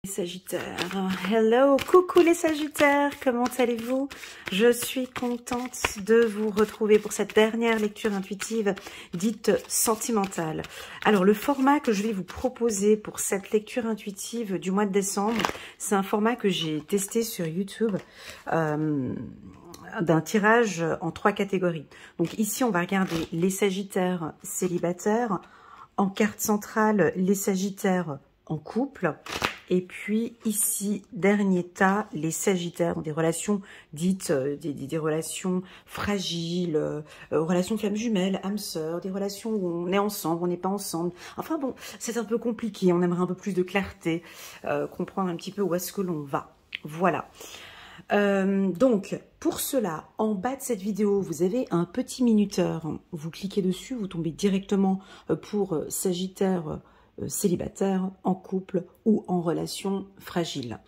Sagittaire, hello, coucou les Sagittaires, comment allez-vous? Je suis contente de vous retrouver pour cette dernière lecture intuitive dite sentimentale. Alors le format que je vais vous proposer pour cette lecture intuitive du mois de décembre, c'est un format que j'ai testé sur YouTube, d'un tirage en 3 catégories. Donc ici on va regarder les Sagittaires célibataires, en carte centrale les Sagittaires en couple. Et puis ici, dernier tas, les Sagittaires ont des relations dites, des relations fragiles, relations flammes jumelles, âmes sœurs, des relations où on est ensemble, on n'est pas ensemble. Enfin bon, c'est un peu compliqué, on aimerait un peu plus de clarté, comprendre un petit peu où est-ce que l'on va. Voilà. Donc, pour cela, en bas de cette vidéo, vous avez un petit minuteur. Vous cliquez dessus, vous tombez directement pour Sagittaire célibataire, en couple ou en relation fragile.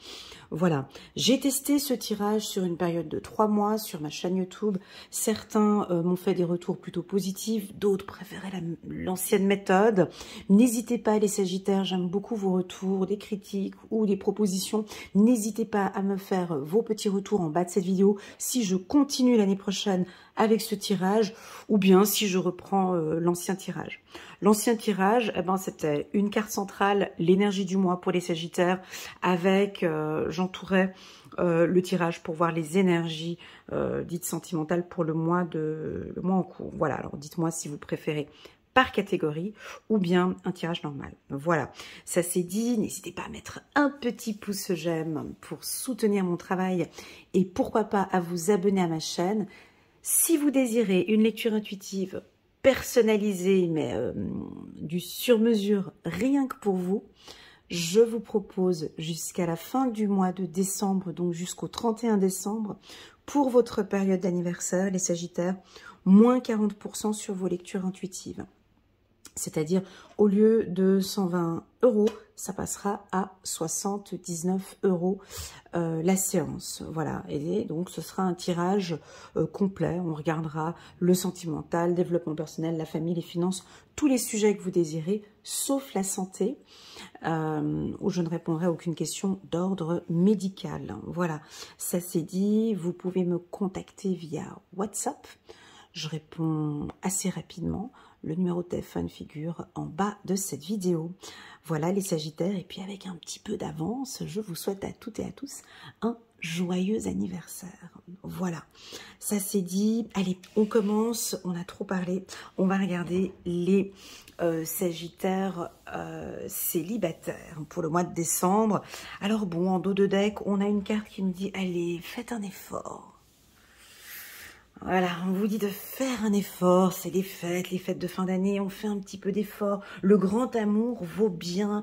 Voilà, j'ai testé ce tirage sur une période de 3 mois sur ma chaîne YouTube. Certains m'ont fait des retours plutôt positifs, d'autres préféraient l'ancienne méthode. N'hésitez pas les Sagittaires, j'aime beaucoup vos retours, des critiques ou des propositions. N'hésitez pas à me faire vos petits retours en bas de cette vidéo si je continue l'année prochaine avec ce tirage ou bien si je reprends l'ancien tirage. L'ancien tirage, eh ben, c'était une carte centrale, l'énergie du mois pour les Sagittaires, avec, j'entourais le tirage pour voir les énergies dites sentimentales pour le mois en cours. Voilà, alors dites-moi si vous préférez par catégorie ou bien un tirage normal. Voilà, ça c'est dit. N'hésitez pas à mettre un petit pouce j'aime pour soutenir mon travail et pourquoi pas à vous abonner à ma chaîne. Si vous désirez une lecture intuitive personnalisée, mais du sur-mesure rien que pour vous, je vous propose jusqu'à la fin du mois de décembre, donc jusqu'au 31 décembre, pour votre période d'anniversaire, les Sagittaires, moins 40% sur vos lectures intuitives. C'est-à-dire, au lieu de 120 €, ça passera à 79 € la séance. Voilà, et donc ce sera un tirage complet. On regardera le sentimental, développement personnel, la famille, les finances, tous les sujets que vous désirez, sauf la santé, où je ne répondrai à aucune question d'ordre médical. Voilà, ça c'est dit. Vous pouvez me contacter via WhatsApp. Je réponds assez rapidement. Le numéro de téléphone figure en bas de cette vidéo. Voilà les Sagittaires. Et puis avec un petit peu d'avance, je vous souhaite à toutes et à tous un joyeux anniversaire. Voilà, ça c'est dit. Allez, on commence. On a trop parlé. On va regarder les Sagittaires célibataires pour le mois de décembre. Alors bon, en dos de deck, on a une carte qui nous dit « Allez, faites un effort ». Voilà, on vous dit de faire un effort, c'est les fêtes de fin d'année, on fait un petit peu d'effort. Le grand amour vaut bien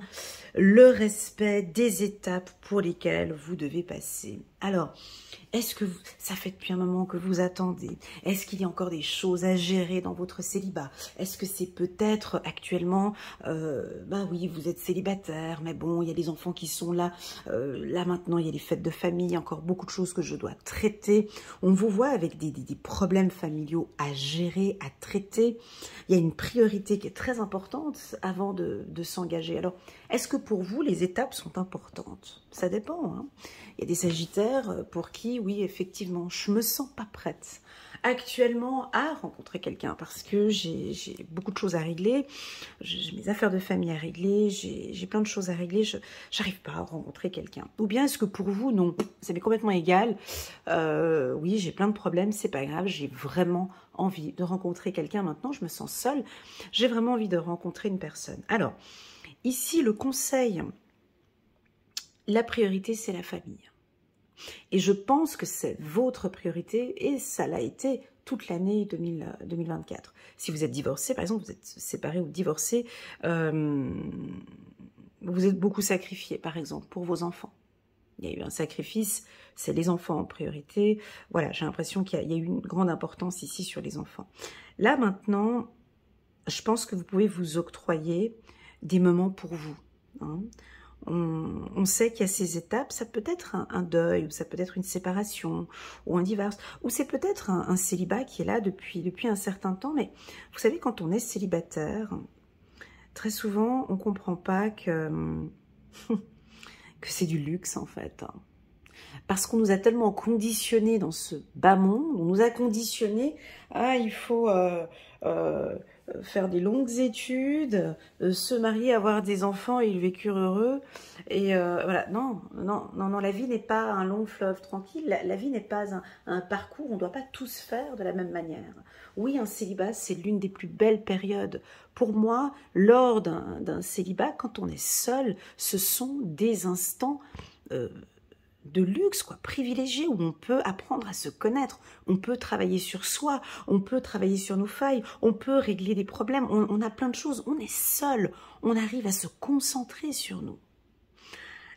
le respect des étapes pour lesquelles vous devez passer. Alors, est-ce que ça fait depuis un moment que vous attendez? Est-ce qu'il y a encore des choses à gérer dans votre célibat? Est-ce que c'est peut-être actuellement, bah oui, vous êtes célibataire, mais bon, il y a des enfants qui sont là. Là maintenant, il y a les fêtes de famille, il y a encore beaucoup de choses que je dois traiter. On vous voit avec des problèmes familiaux à gérer, à traiter. Il y a une priorité qui est très importante avant de s'engager. Alors, est-ce que pour vous, les étapes sont importantes? Ça dépend, hein. Il y a des Sagittaires pour qui, oui, effectivement, je me sens pas prête actuellement à rencontrer quelqu'un parce que j'ai beaucoup de choses à régler, j'ai mes affaires de famille à régler, j'ai plein de choses à régler, j'arrive pas à rencontrer quelqu'un. Ou bien est-ce que pour vous, non, ça m'est complètement égal, oui, j'ai plein de problèmes, c'est pas grave, j'ai vraiment envie de rencontrer quelqu'un maintenant, je me sens seule, j'ai vraiment envie de rencontrer une personne. Alors, ici, le conseil, la priorité, c'est la famille. Et je pense que c'est votre priorité et ça l'a été toute l'année 2024. Si vous êtes divorcé, par exemple, vous êtes séparé ou divorcé, vous êtes beaucoup sacrifié, par exemple, pour vos enfants. Il y a eu un sacrifice, c'est les enfants en priorité. Voilà, j'ai l'impression qu'il y a eu une grande importance ici sur les enfants. Là, maintenant, je pense que vous pouvez vous octroyer des moments pour vous, hein. On sait qu'il y a ces étapes, ça peut être un deuil, ou ça peut être une séparation, ou un divorce, ou c'est peut-être un célibat qui est là depuis un certain temps, mais vous savez, quand on est célibataire, très souvent, on ne comprend pas que que c'est du luxe en fait. Parce qu'on nous a tellement conditionnés dans ce bas monde, on nous a conditionnés, ah il faut faire des longues études, se marier, avoir des enfants et le vécure heureux. Et voilà, non, la vie n'est pas un long fleuve tranquille, la vie n'est pas un parcours, on ne doit pas tous faire de la même manière. Oui, un célibat, c'est l'une des plus belles périodes. Pour moi, lors d'un célibat, quand on est seul, ce sont des instants de luxe, quoi, privilégié, où on peut apprendre à se connaître, on peut travailler sur soi, on peut travailler sur nos failles, on peut régler des problèmes, on a plein de choses, on est seul, on arrive à se concentrer sur nous.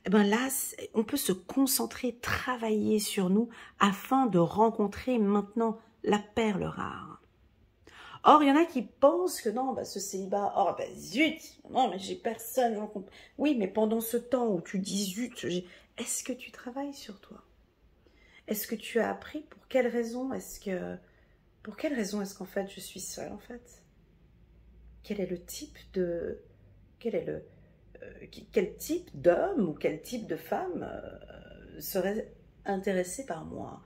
Et bien là, on peut se concentrer, travailler sur nous afin de rencontrer maintenant la perle rare. Or, il y en a qui pensent que non, bah, ce célibat, oh bah zut, non mais j'ai personne. Oui, mais pendant ce temps où tu dis zut, est-ce que tu travailles sur toi? Est-ce que tu as appris? Pour quelle raison est-ce qu'en fait je suis seule en fait? Quel est le type de... Quel type d'homme ou quel type de femme serait intéressé par moi?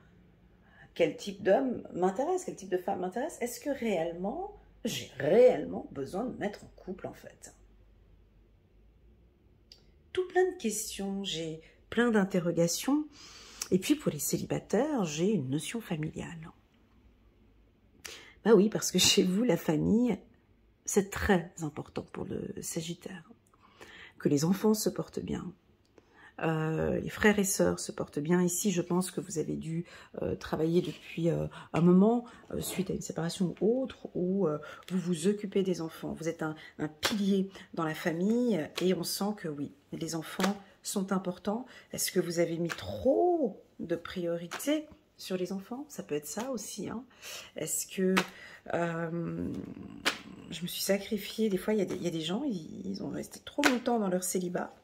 Quel type d'homme m'intéresse? Quel type de femme m'intéresse? Est-ce que réellement, j'ai réellement besoin de me mettre en couple en fait? Tout plein de questions, j'ai plein d'interrogations. Et puis pour les célibataires, j'ai une notion familiale. Bah oui, parce que chez vous, la famille, c'est très important pour le Sagittaire. Que les enfants se portent bien, les frères et sœurs se portent bien. Ici, je pense que vous avez dû travailler depuis un moment, suite à une séparation ou autre, où vous vous occupez des enfants. Vous êtes un pilier dans la famille et on sent que oui, les enfants sont importants. Est-ce que vous avez mis trop de priorité sur les enfants? Ça peut être ça aussi. Hein. Est-ce que je me suis sacrifiée? Des fois, il y a des gens, ils ont resté trop longtemps dans leur célibat.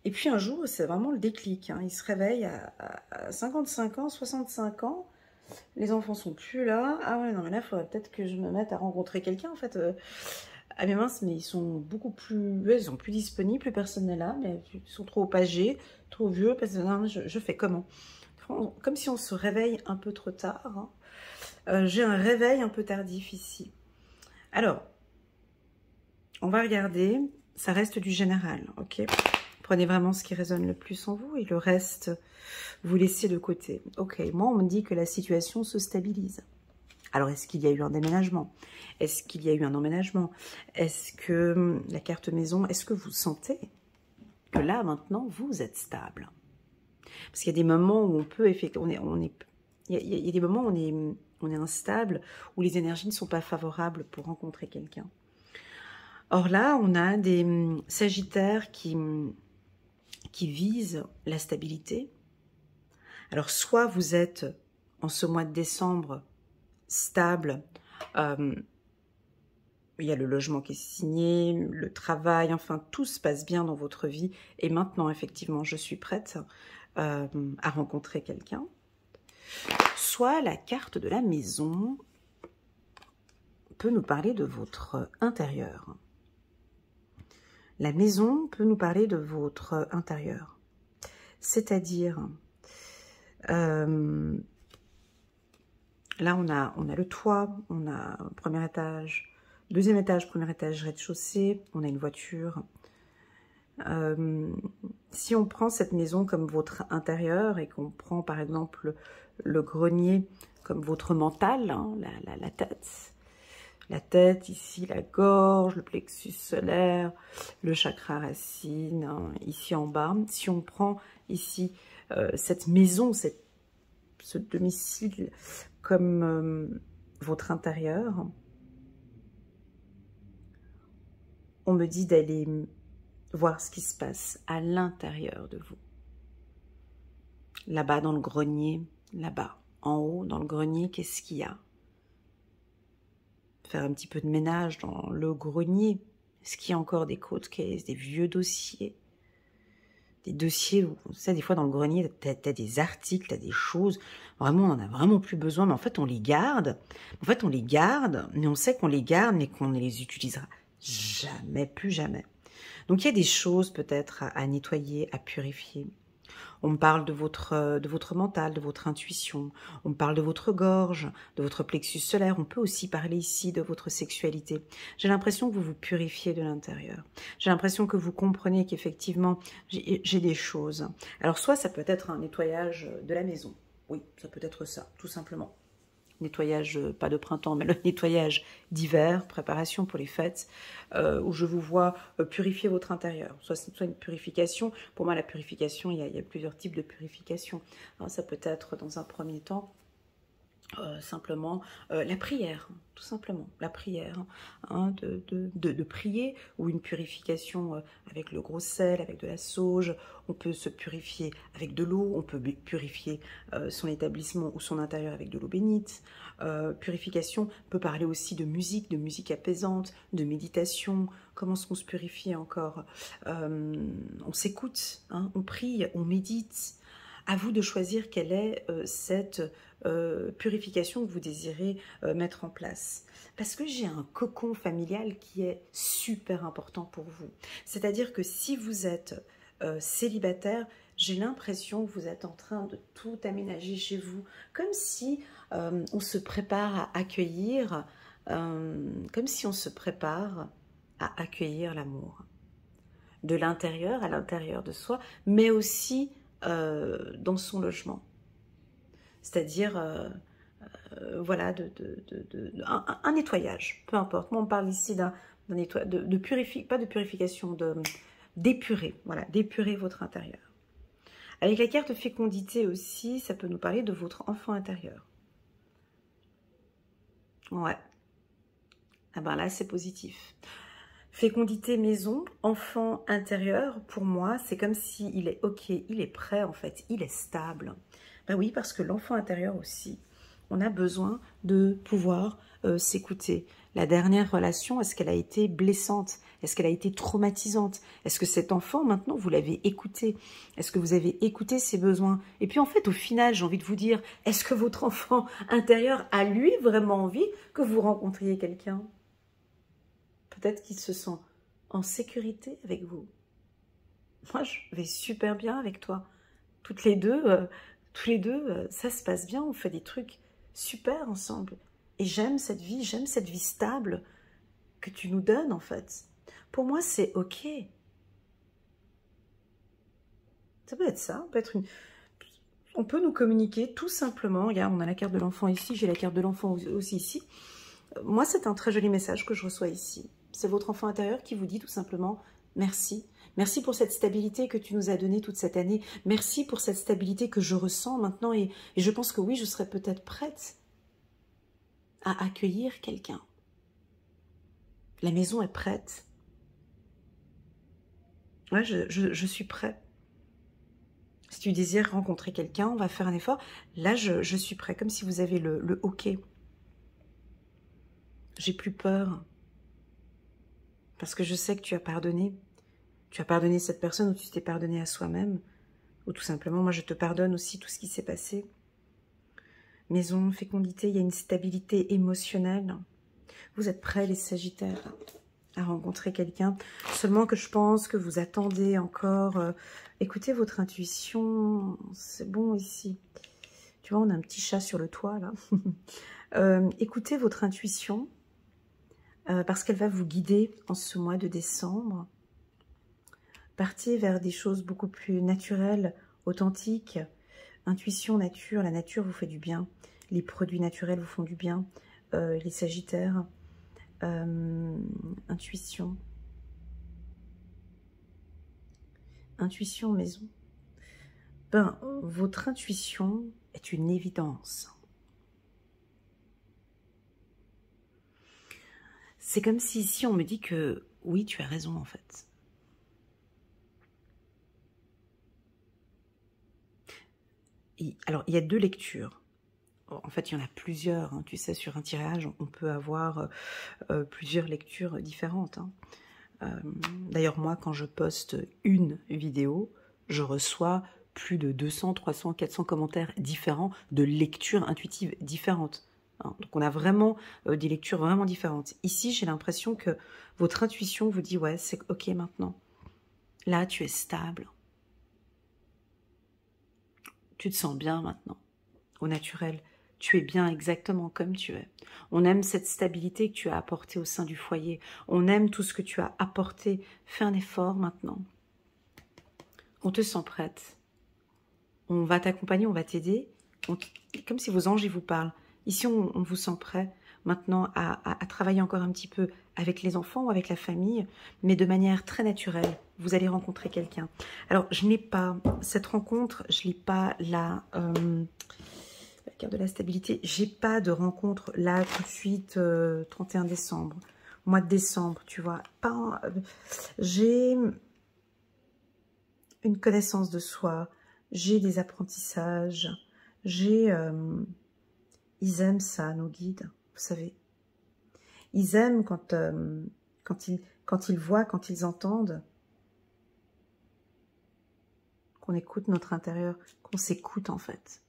Et puis un jour, c'est vraiment le déclic. Hein. Ils se réveillent à 55 ans, 65 ans. Les enfants sont plus là. Ah ouais, non, mais là, il faudrait peut-être que je me mette à rencontrer quelqu'un. En fait, ah mais mince, mais ils sont beaucoup plus... ils sont plus disponibles, plus personne n'est là. Mais ils sont trop âgés, trop vieux. Parce que non, je fais comment? Comme si on se réveille un peu trop tard. Hein. J'ai un réveil un peu tardif ici. Alors, on va regarder. Ça reste du général, ok? Prenez vraiment ce qui résonne le plus en vous et le reste, vous laissez de côté. Ok, moi, on me dit que la situation se stabilise. Alors, est-ce qu'il y a eu un déménagement? Est-ce qu'il y a eu un emménagement? Est-ce que la carte maison, est-ce que vous sentez que là, maintenant, vous êtes stable? Parce qu'il y a des moments où on peut, effectivement, il y a des moments où on est instable, où les énergies ne sont pas favorables pour rencontrer quelqu'un. Or là, on a des Sagittaires qui visent la stabilité. Alors, soit vous êtes, en ce mois de décembre, stable, il y a le logement qui est signé, le travail, enfin, tout se passe bien dans votre vie. Et maintenant, effectivement, je suis prête à rencontrer quelqu'un. Soit la carte de la maison peut nous parler de votre intérieur. La maison peut nous parler de votre intérieur. C'est-à-dire, là on a le toit, on a un premier étage, deuxième étage, premier étage, rez-de-chaussée, on a une voiture. Si on prend cette maison comme votre intérieur et qu'on prend par exemple le grenier comme votre mental, hein, la tête... La tête, ici, la gorge, le plexus solaire, le chakra racine, hein, ici en bas. Si on prend ici cette maison, ce domicile comme votre intérieur, on me dit d'aller voir ce qui se passe à l'intérieur de vous. Là-bas dans le grenier, là-bas, en haut dans le grenier, qu'est-ce qu'il y a? Faire un petit peu de ménage dans le grenier. Est-ce qu'il y a encore des cold cases, des vieux dossiers? Des dossiers où, vous savez, des fois dans le grenier, t'as des articles, t'as des choses, vraiment, on en a vraiment plus besoin, mais en fait, on les garde. En fait, on les garde, mais on sait qu'on les garde, mais qu'on ne les utilisera jamais, plus jamais. Donc il y a des choses peut-être à nettoyer, à purifier. On me parle de votre mental, de votre intuition. On me parle de votre gorge, de votre plexus solaire. On peut aussi parler ici de votre sexualité. J'ai l'impression que vous vous purifiez de l'intérieur. J'ai l'impression que vous comprenez qu'effectivement, j'ai des choses. Alors soit ça peut être un nettoyage de la maison. Oui, ça peut être ça, tout simplement. Nettoyage, pas de printemps, mais le nettoyage d'hiver, préparation pour les fêtes, où je vous vois purifier votre intérieur. Soit une purification, pour moi la purification, il y a plusieurs types de purification. Alors, ça peut être dans un premier temps, simplement la prière, tout simplement, la prière, hein, de prier, ou une purification avec le gros sel, avec de la sauge. On peut se purifier avec de l'eau, on peut purifier son établissement ou son intérieur avec de l'eau bénite. Purification peut parler aussi de musique apaisante, de méditation. Comment est-ce qu'on se purifie encore? On s'écoute, hein, on prie, on médite. À vous de choisir quelle est cette purification que vous désirez mettre en place. Parce que j'ai un cocon familial qui est super important pour vous. C'est-à-dire que si vous êtes célibataire, j'ai l'impression que vous êtes en train de tout aménager chez vous, comme si on se prépare à accueillir, l'amour. De l'intérieur à l'intérieur de soi, mais aussi dans son logement. C'est-à-dire, voilà, un nettoyage, peu importe. Moi, on parle ici d'un nettoyage, pas de purification, d'épurer, voilà, d'épurer votre intérieur. Avec la carte fécondité aussi, ça peut nous parler de votre enfant intérieur. Ouais. Ah ben là, c'est positif. Fécondité maison, enfant intérieur, pour moi, c'est comme s'il est ok, il est prêt en fait, il est stable. Ben oui, parce que l'enfant intérieur aussi, on a besoin de pouvoir s'écouter. La dernière relation, est-ce qu'elle a été blessante? Est-ce qu'elle a été traumatisante? Est-ce que cet enfant, maintenant, vous l'avez écouté? Est-ce que vous avez écouté ses besoins? Et puis en fait, au final, j'ai envie de vous dire, est-ce que votre enfant intérieur a lui vraiment envie que vous rencontriez quelqu'un? Peut-être qu'il se sent en sécurité avec vous. Moi, je vais super bien avec toi. Tous les deux, ça se passe bien. On fait des trucs super ensemble. Et j'aime cette vie stable que tu nous donnes, en fait. Pour moi, c'est OK. Ça peut être ça. Ça peut être on peut nous communiquer tout simplement. Regarde, on a la carte de l'enfant ici. J'ai la carte de l'enfant aussi ici. Moi, c'est un très joli message que je reçois ici. C'est votre enfant intérieur qui vous dit tout simplement merci. Merci pour cette stabilité que tu nous as donnée toute cette année. Merci pour cette stabilité que je ressens maintenant. Et je pense que oui, je serais peut-être prête à accueillir quelqu'un. La maison est prête. Ouais, je suis prête. Si tu désires rencontrer quelqu'un, on va faire un effort. Là, je suis prête, comme si vous avez le OK. J'ai plus peur. Parce que je sais que tu as pardonné. Tu as pardonné cette personne ou tu t'es pardonné à soi-même. Ou tout simplement, moi je te pardonne aussi tout ce qui s'est passé. Maison, fécondité, il y a une stabilité émotionnelle. Vous êtes prêts les Sagittaires à rencontrer quelqu'un. Seulement que je pense que vous attendez encore. Écoutez votre intuition, c'est bon ici. Tu vois, on a un petit chat sur le toit là. Écoutez votre intuition. Parce qu'elle va vous guider en ce mois de décembre. Partez vers des choses beaucoup plus naturelles, authentiques. Intuition, nature, la nature vous fait du bien. Les produits naturels vous font du bien. Les Sagittaires, intuition. Intuition, maison. Ben, votre intuition est une évidence. C'est comme si ici on me dit que oui, tu as raison en fait. Alors, il y a deux lectures. En fait, il y en a plusieurs. Hein. Tu sais, sur un tirage, on peut avoir plusieurs lectures différentes. Hein. D'ailleurs, moi, quand je poste une vidéo, je reçois plus de 200, 300, 400 commentaires différents de lectures intuitives différentes. Hein. Donc, on a vraiment des lectures vraiment différentes. Ici, j'ai l'impression que votre intuition vous dit « ouais, c'est OK maintenant ». Là, tu es stable. Tu te sens bien maintenant, au naturel. Tu es bien exactement comme tu es. On aime cette stabilité que tu as apportée au sein du foyer. On aime tout ce que tu as apporté. Fais un effort maintenant. On te sent prête. On va t'accompagner, on va t'aider. Comme si vos anges ils vous parlent. Ici, on vous sent prêt maintenant à travailler encore un petit peu avec les enfants ou avec la famille, mais de manière très naturelle. Vous allez rencontrer quelqu'un. Alors, je n'ai pas cette rencontre, je n'ai pas la carte de la stabilité. J'ai pas de rencontre là tout de suite 31 décembre. Mois de décembre, tu vois. J'ai une connaissance de soi, j'ai des apprentissages, j'ai... ils aiment ça, nos guides, vous savez. Ils aiment quand ils voient, quand ils entendent, qu'on écoute notre intérieur, qu'on s'écoute en fait.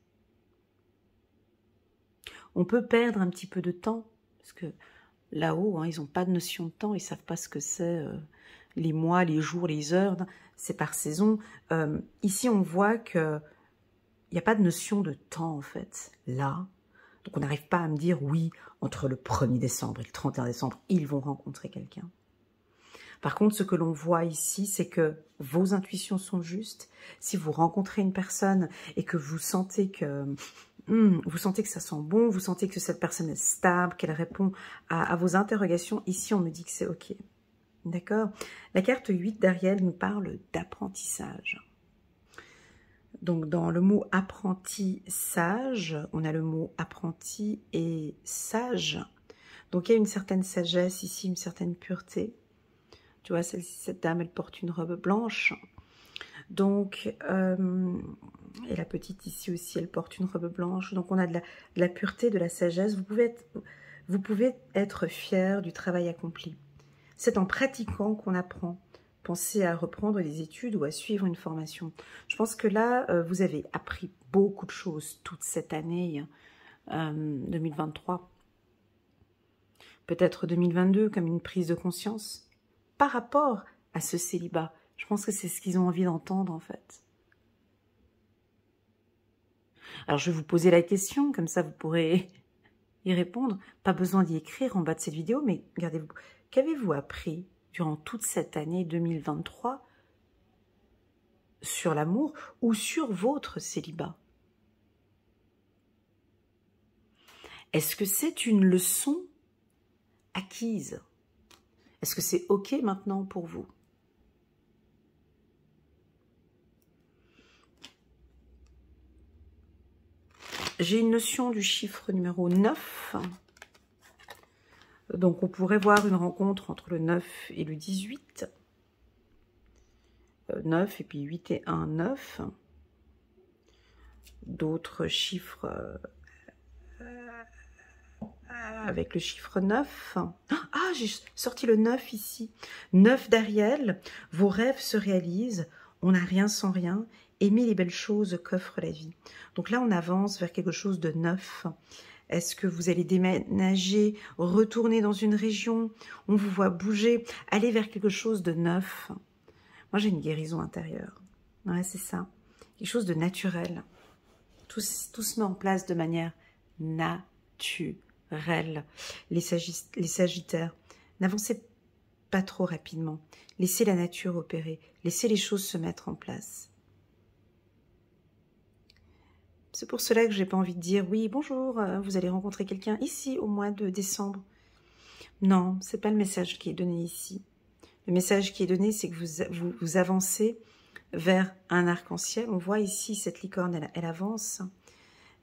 On peut perdre un petit peu de temps, parce que là-haut, hein, ils n'ont pas de notion de temps, ils ne savent pas ce que c'est les mois, les jours, les heures, c'est par saison. Ici, on voit qu'il n'y a pas de notion de temps en fait, là. Donc on n'arrive pas à me dire, oui, entre le 1er décembre et le 31 décembre, ils vont rencontrer quelqu'un. Par contre, ce que l'on voit ici, c'est que vos intuitions sont justes. Si vous rencontrez une personne et que vous sentez que ça sent bon, vous sentez que cette personne est stable, qu'elle répond à vos interrogations, ici on me dit que c'est ok. D'accord? La carte 8 d'Ariel nous parle d'apprentissage. Donc, dans le mot apprentissage, on a le mot apprenti et sage. Donc, il y a une certaine sagesse ici, une certaine pureté. Tu vois, cette dame, elle porte une robe blanche. Donc, et la petite ici aussi, elle porte une robe blanche. Donc, on a de la pureté, de la sagesse. Vous pouvez être fier du travail accompli. C'est en pratiquant qu'on apprend. Pensez à reprendre des études ou à suivre une formation. Je pense que là, vous avez appris beaucoup de choses toute cette année 2023. Peut-être 2022 comme une prise de conscience par rapport à ce célibat. Je pense que c'est ce qu'ils ont envie d'entendre en fait. Alors je vais vous poser la question, comme ça vous pourrez y répondre. Pas besoin d'y écrire en bas de cette vidéo, mais regardez-vous. Qu'avez-vous appris durant toute cette année 2023 sur l'amour ou sur votre célibat? Est-ce que c'est une leçon acquise? Est-ce que c'est ok maintenant pour vous? J'ai une notion du chiffre numéro 9. Donc, on pourrait voir une rencontre entre le 9 et le 18. 9 et puis 8 et 1, 9. D'autres chiffres avec le chiffre 9. Ah, j'ai sorti le 9 ici. 9 d'Ariel. Vos rêves se réalisent. On n'a rien sans rien. Aimez les belles choses qu'offre la vie. Donc là, on avance vers quelque chose de neuf. Est-ce que vous allez déménager, retourner dans une région? On vous voit bouger, aller vers quelque chose de neuf. Moi, j'ai une guérison intérieure. Ouais, c'est ça. Quelque chose de naturel. Tout se met en place de manière naturelle. Les Sagittaires, n'avancez pas trop rapidement. Laissez la nature opérer. Laissez les choses se mettre en place. C'est pour cela que je n'ai pas envie de dire « Oui, bonjour, vous allez rencontrer quelqu'un ici au mois de décembre. » Non, ce n'est pas le message qui est donné ici. Le message qui est donné, c'est que vous avancez vers un arc-en-ciel. On voit ici cette licorne, elle avance.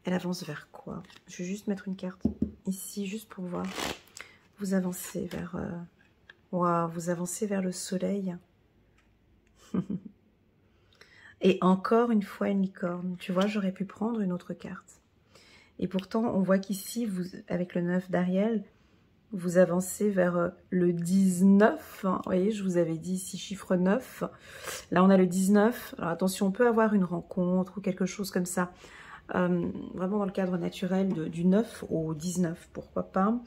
Elle avance vers quoi? Je vais juste mettre une carte ici, juste pour voir. Vous avancez vers... Wow, vous avancez vers le soleil. Et encore une fois une licorne. Tu vois, j'aurais pu prendre une autre carte. Et pourtant, on voit qu'ici, avec le 9 d'Ariel, vous avancez vers le 19. Vous voyez, je vous avais dit ici chiffre 9. Là, on a le 19. Alors attention, on peut avoir une rencontre ou quelque chose comme ça. Vraiment dans le cadre naturel du 9 au 19, pourquoi pas.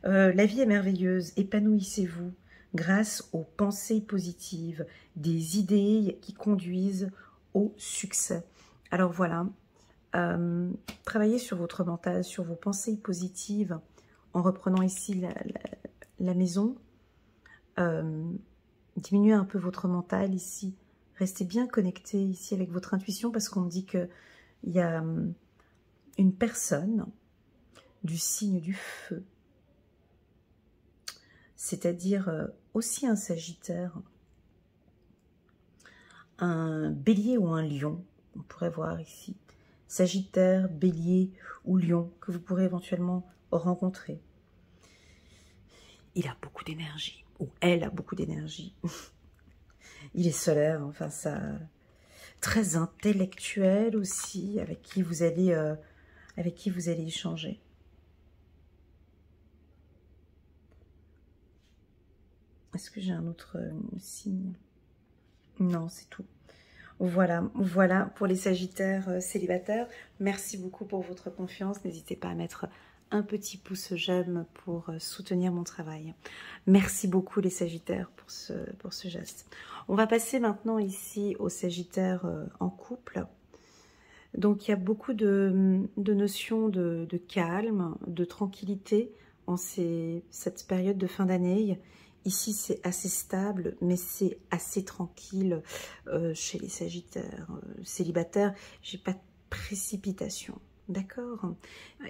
La vie est merveilleuse. Épanouissez-vous. grâce aux pensées positives, des idées qui conduisent au succès. Alors voilà, travaillez sur votre mental, sur vos pensées positives, en reprenant ici la maison. Diminuez un peu votre mental ici. Restez bien connecté ici avec votre intuition parce qu'on me dit qu'il y a une personne du signe du feu, c'est-à-dire aussi un Sagittaire, un Bélier ou un Lion, on pourrait voir ici. Sagittaire, Bélier ou Lion que vous pourrez éventuellement rencontrer. Il a beaucoup d'énergie, ou elle a beaucoup d'énergie. Il est solaire, enfin ça, très intellectuel aussi, avec qui vous allez échanger. Est-ce que j'ai un autre signe? Non, c'est tout. Voilà, voilà pour les Sagittaires célibataires. Merci beaucoup pour votre confiance. N'hésitez pas à mettre un petit pouce j'aime pour soutenir mon travail. Merci beaucoup les Sagittaires pour ce geste. On va passer maintenant ici aux Sagittaires en couple. Donc il y a beaucoup de notions de calme, de tranquillité en cette période de fin d'année. Ici, c'est assez stable, mais c'est assez tranquille chez les Sagittaires célibataires. J'ai pas de précipitation, d'accord?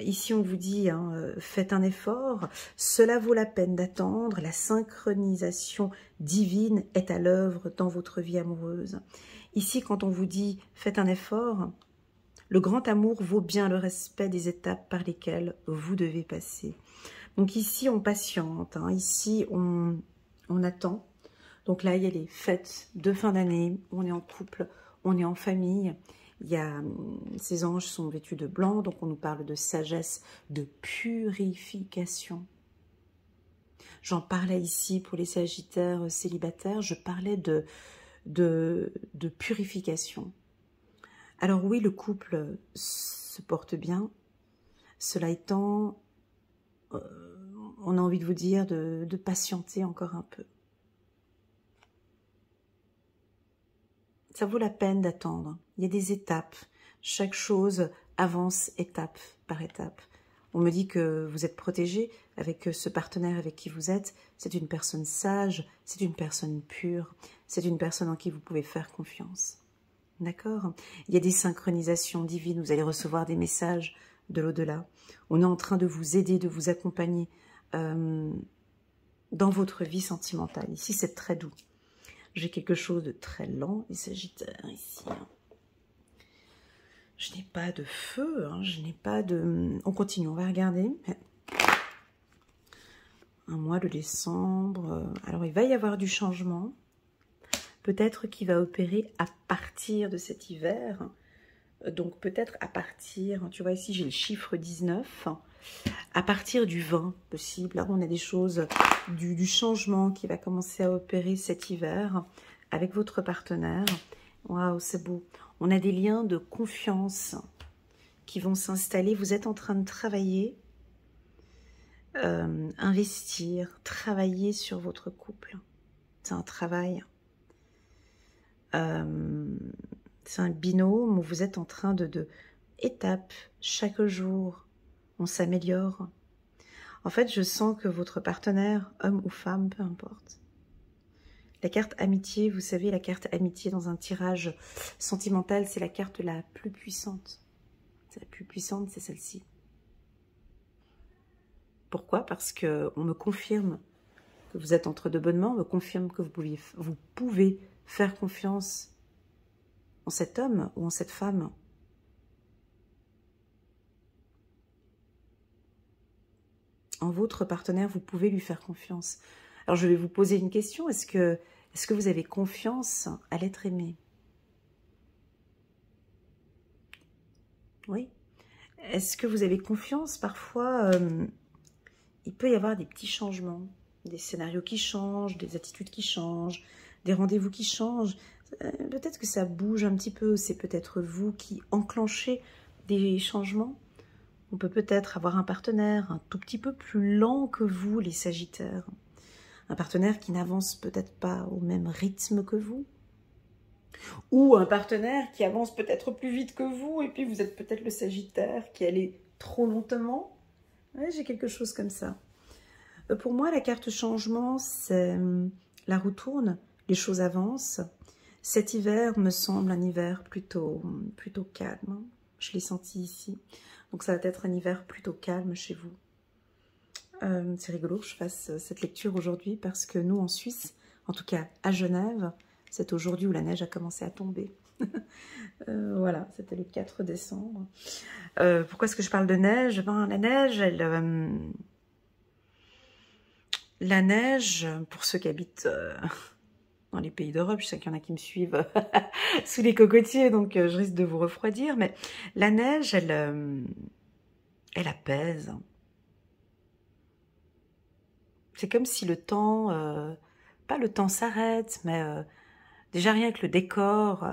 Ici, on vous dit, hein, faites un effort. Cela vaut la peine d'attendre. La synchronisation divine est à l'œuvre dans votre vie amoureuse. Ici, quand on vous dit, faites un effort, le grand amour vaut bien le respect des étapes par lesquelles vous devez passer. Donc ici, on patiente, hein. Ici, on attend. Donc là, il y a les fêtes de fin d'année, on est en couple, on est en famille. Il y a, ces anges sont vêtus de blanc, donc on nous parle de sagesse, de purification. J'en parlais ici pour les Sagittaires célibataires, je parlais de purification. Alors oui, le couple se porte bien. Cela étant, on a envie de vous dire de patienter encore un peu. Ça vaut la peine d'attendre. Il y a des étapes. Chaque chose avance étape par étape. On me dit que vous êtes protégé avec ce partenaire avec qui vous êtes. C'est une personne sage, c'est une personne pure, c'est une personne en qui vous pouvez faire confiance. D'accord? Il y a des synchronisations divines, vous allez recevoir des messages de l'au-delà. On est en train de vous aider, de vous accompagner dans votre vie sentimentale. Ici, c'est très doux. J'ai quelque chose de très lent, les Sagittaires, ici. Je n'ai pas de feu, hein, je n'ai pas de... On continue, on va regarder. Un mois de décembre. Alors, il va y avoir du changement. Peut-être qu'il va opérer à partir de cet hiver. Donc peut-être à partir, tu vois ici j'ai le chiffre 19, à partir du 20 possible. Là on a des choses, du changement qui va commencer à opérer cet hiver avec votre partenaire. Waouh, c'est beau. On a des liens de confiance qui vont s'installer. Vous êtes en train de travailler, investir, travailler sur votre couple. C'est un travail. C'est un binôme où vous êtes en train étape, chaque jour, on s'améliore. En fait, je sens que votre partenaire, homme ou femme, peu importe. La carte amitié, vous savez, la carte amitié dans un tirage sentimental, c'est la carte la plus puissante. C'est la plus puissante, c'est celle-ci. Pourquoi? Parce qu'on me confirme que vous êtes entre de bonnes mains, on me confirme que vous pouvez faire confiance en cet homme ou en cette femme. En votre partenaire, vous pouvez lui faire confiance. Alors je vais vous poser une question, est-ce que vous avez confiance à l'être aimé? Oui. Est-ce que vous avez confiance? Parfois, il peut y avoir des petits changements, des scénarios qui changent, des attitudes qui changent, des rendez-vous qui changent. Peut-être que ça bouge un petit peu, c'est peut-être vous qui enclenchez des changements. On peut peut-être avoir un partenaire un tout petit peu plus lent que vous, les Sagittaires. Un partenaire qui n'avance peut-être pas au même rythme que vous. Ou un partenaire qui avance peut-être plus vite que vous, et puis vous êtes peut-être le Sagittaire qui allait trop lentement. Ouais, j'ai quelque chose comme ça. Pour moi, la carte changement, c'est la roue tourne, les choses avancent. Cet hiver me semble un hiver plutôt calme. Je l'ai senti ici. Donc ça va être un hiver plutôt calme chez vous. C'est rigolo que je fasse cette lecture aujourd'hui parce que nous, en Suisse, en tout cas à Genève, c'est aujourd'hui où la neige a commencé à tomber. Voilà, c'était le 4 décembre. Pourquoi est-ce que je parle de neige? Ben, la neige, pour ceux qui habitent dans les pays d'Europe, je sais qu'il y en a qui me suivent sous les cocotiers, donc je risque de vous refroidir, mais la neige, elle apaise. C'est comme si le temps, pas le temps s'arrête, mais déjà rien que le décor,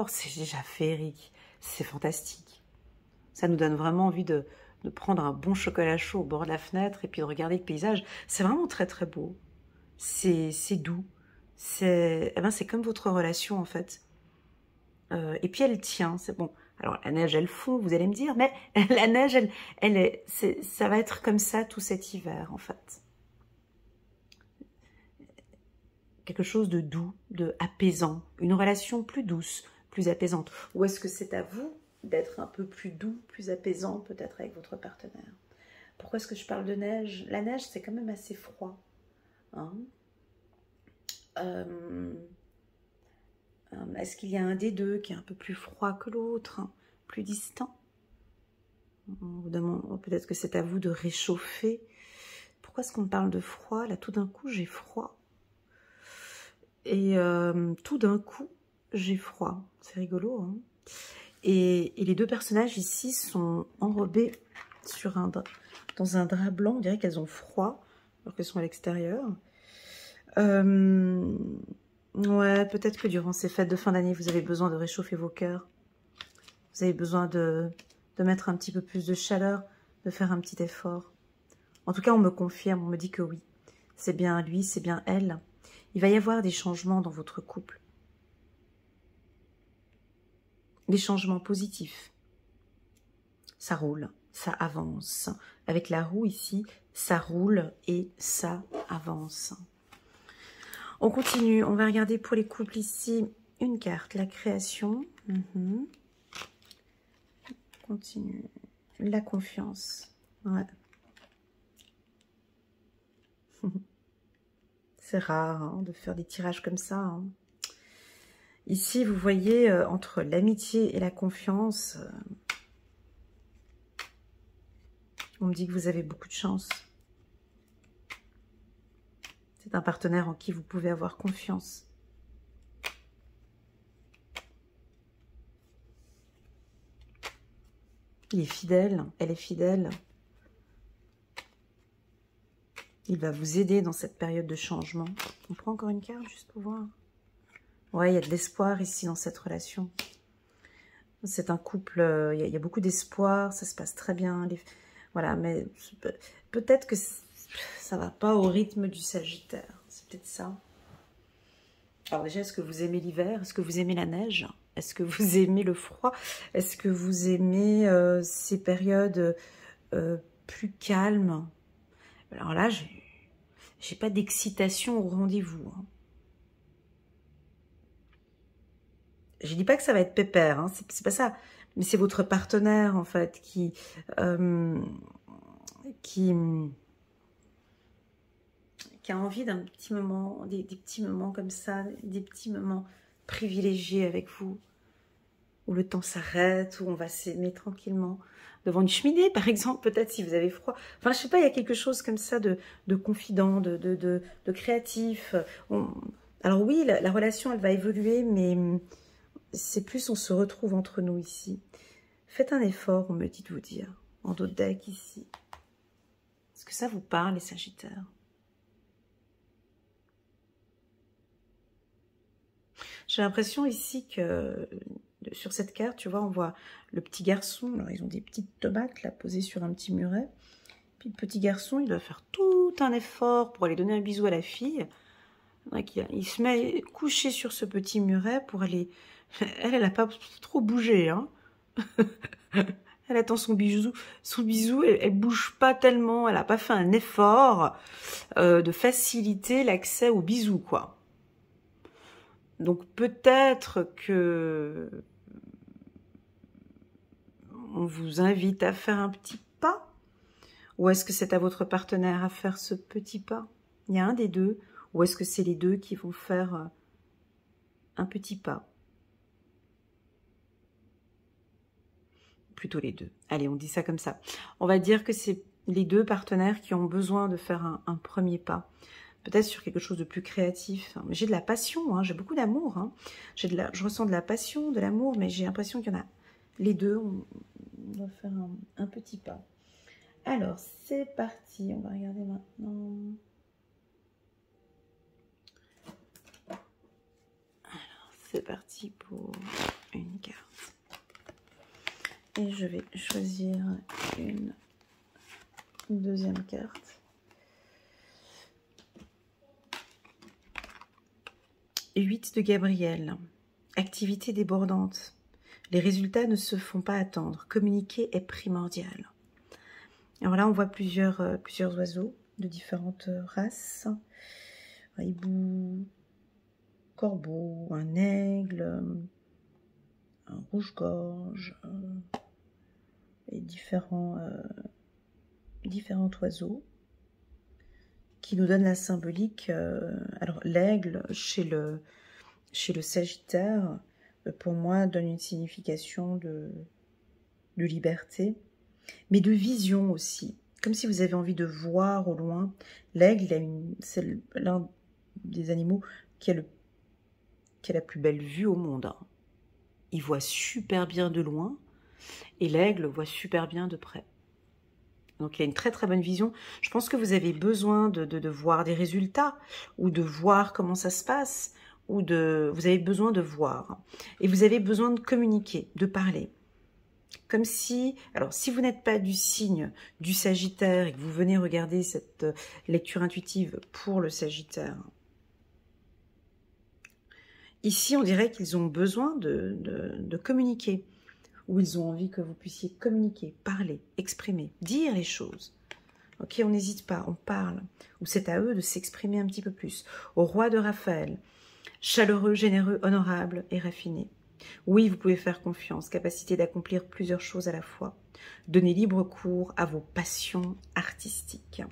c'est déjà féerique, c'est fantastique. Ça nous donne vraiment envie de prendre un bon chocolat chaud au bord de la fenêtre et puis de regarder le paysage. C'est vraiment très très beau. C'est doux. C'est comme votre relation en fait. Et puis elle tient, c'est bon. Alors la neige elle fond, vous allez me dire, mais la neige ça va être comme ça tout cet hiver en fait. Quelque chose de doux, de apaisant, une relation plus douce, plus apaisante. Ou est-ce que c'est à vous d'être un peu plus doux, plus apaisant peut-être avec votre partenaire? Pourquoi est-ce que je parle de neige? La neige c'est quand même assez froid. Hein? Est-ce qu'il y a un des deux qui est un peu plus froid que l'autre, hein, plus distant? Peut-être que c'est à vous de réchauffer. Pourquoi est-ce qu'on me parle de froid? Là, tout d'un coup, j'ai froid. Et tout d'un coup, j'ai froid. C'est rigolo, hein? Et les deux personnages ici sont enrobés dans un drap blanc. On dirait qu'elles ont froid, alors qu'elles sont à l'extérieur. Ouais, peut-être que durant ces fêtes de fin d'année, vous avez besoin de réchauffer vos cœurs. Vous avez besoin de mettre un petit peu plus de chaleur, de faire un petit effort. En tout cas, on me confirme, on me dit que oui. C'est bien lui, c'est bien elle. Il va y avoir des changements dans votre couple. Des changements positifs. Ça roule, ça avance. Avec la roue ici, ça roule et ça avance. On continue, on va regarder pour les couples ici une carte, la création. On continue, la confiance. Ouais. C'est rare hein, de faire des tirages comme ça. Hein. Ici, vous voyez, entre l'amitié et la confiance, on me dit que vous avez beaucoup de chance. C'est un partenaire en qui vous pouvez avoir confiance. Il est fidèle, elle est fidèle. Il va vous aider dans cette période de changement. On prend encore une carte juste pour voir. Ouais, il y a de l'espoir ici dans cette relation. C'est un couple, il y a beaucoup d'espoir, ça se passe très bien. Voilà, mais peut-être que ça va pas au rythme du Sagittaire. C'est peut-être ça. Alors déjà, est-ce que vous aimez l'hiver? Est-ce que vous aimez la neige? Est-ce que vous aimez le froid? Est-ce que vous aimez ces périodes plus calmes? Alors là, j'ai pas d'excitation au rendez-vous. Hein. Je dis pas que ça va être pépère, hein, c'est pas ça. Mais c'est votre partenaire, en fait, qui a envie d'un petit moment, des petits moments comme ça, des petits moments privilégiés avec vous, où le temps s'arrête, où on va s'aimer tranquillement, devant une cheminée, par exemple, peut-être si vous avez froid. Enfin, je sais pas, il y a quelque chose comme ça de confident, de créatif. Alors oui, la relation, elle va évoluer, mais c'est plus on se retrouve entre nous ici. Faites un effort, on me dit de vous dire, en dos de deck ici. Est-ce que ça vous parle, les Sagittaires? J'ai l'impression ici que sur cette carte, tu vois, on voit le petit garçon. Alors, ils ont des petites tomates là posées sur un petit muret. Puis le petit garçon, il doit faire tout tout un effort pour aller donner un bisou à la fille. Donc, il se met couché sur ce petit muret pour aller... Elle n'a pas trop bougé, hein. Elle attend son bisou, elle bouge pas tellement, elle n'a pas fait un effort de faciliter l'accès au bisou, quoi. Donc peut-être que on vous invite à faire un petit pas, ou est-ce que c'est à votre partenaire à faire ce petit pas? Il y a un des deux, ou est-ce que c'est les deux qui vont faire un petit pas? Plutôt les deux. Allez, on dit ça comme ça. On va dire que c'est les deux partenaires qui ont besoin de faire un premier pas. Peut-être sur quelque chose de plus créatif. J'ai de la passion, hein, j'ai beaucoup d'amour. Hein. Je ressens de la passion, de l'amour, mais j'ai l'impression qu'il y en a les deux. On va faire un petit pas. Alors, c'est parti. On va regarder maintenant. Alors, c'est parti pour une carte. Et je vais choisir une deuxième carte. 8 de Gabriel. Activité débordante. Les résultats ne se font pas attendre. Communiquer est primordial. Alors là, on voit plusieurs oiseaux de différentes races. Un hibou, corbeau, un aigle, un rouge-gorge, et différents oiseaux qui nous donnent la symbolique. Alors l'aigle chez le Sagittaire, pour moi, donne une signification de liberté, mais de vision aussi. Comme si vous avez envie de voir au loin. L'aigle, c'est l'un des animaux qui a la plus belle vue au monde. Hein. Il voit super bien de loin et l'aigle voit super bien de près. Donc il a une très très bonne vision. Je pense que vous avez besoin de voir des résultats ou de voir comment ça se passe ou vous avez besoin de voir. Et vous avez besoin de communiquer, de parler. Comme si, alors si vous n'êtes pas du signe du Sagittaire et que vous venez regarder cette lecture intuitive pour le Sagittaire, ici on dirait qu'ils ont besoin de communiquer, ou ils ont envie que vous puissiez communiquer, parler, exprimer, dire les choses. Ok, on n'hésite pas, on parle, ou c'est à eux de s'exprimer un petit peu plus. Au roi de Raphaël, chaleureux, généreux, honorable et raffiné. Oui, vous pouvez faire confiance, capacité d'accomplir plusieurs choses à la fois. Donnez libre cours à vos passions artistiques.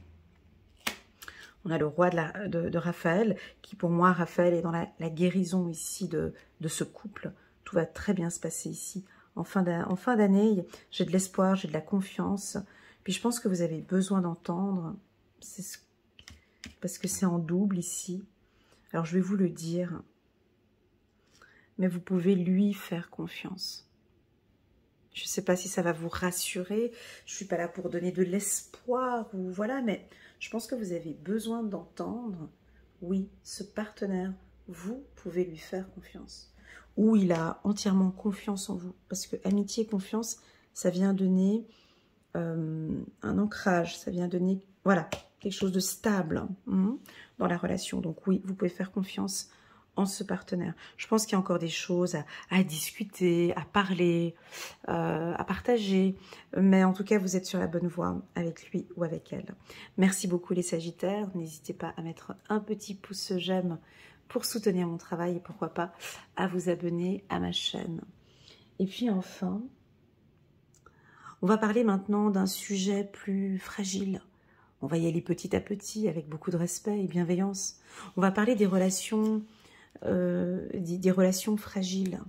On a le roi de Raphaël, qui pour moi, Raphaël est dans la guérison ici de ce couple. Tout va très bien se passer ici. En fin d'année, j'ai de l'espoir, j'ai de la confiance. Puis je pense que vous avez besoin d'entendre, parce que c'est en double ici. Alors je vais vous le dire. Mais vous pouvez lui faire confiance. Je ne sais pas si ça va vous rassurer. Je ne suis pas là pour donner de l'espoir ou voilà, mais je pense que vous avez besoin d'entendre. Oui, ce partenaire, vous pouvez lui faire confiance. Ou il a entièrement confiance en vous. Parce que amitié et confiance, ça vient donner un ancrage. Ça vient donner, voilà, quelque chose de stable dans la relation. Donc oui, vous pouvez faire confiance en ce partenaire. Je pense qu'il y a encore des choses à discuter, à parler, à partager. Mais en tout cas, vous êtes sur la bonne voie avec lui ou avec elle. Merci beaucoup les Sagittaires. N'hésitez pas à mettre un petit pouce j'aime pour soutenir mon travail et pourquoi pas à vous abonner à ma chaîne. Et puis enfin, on va parler maintenant d'un sujet plus fragile. On va y aller petit à petit avec beaucoup de respect et bienveillance. On va parler des relations fragiles.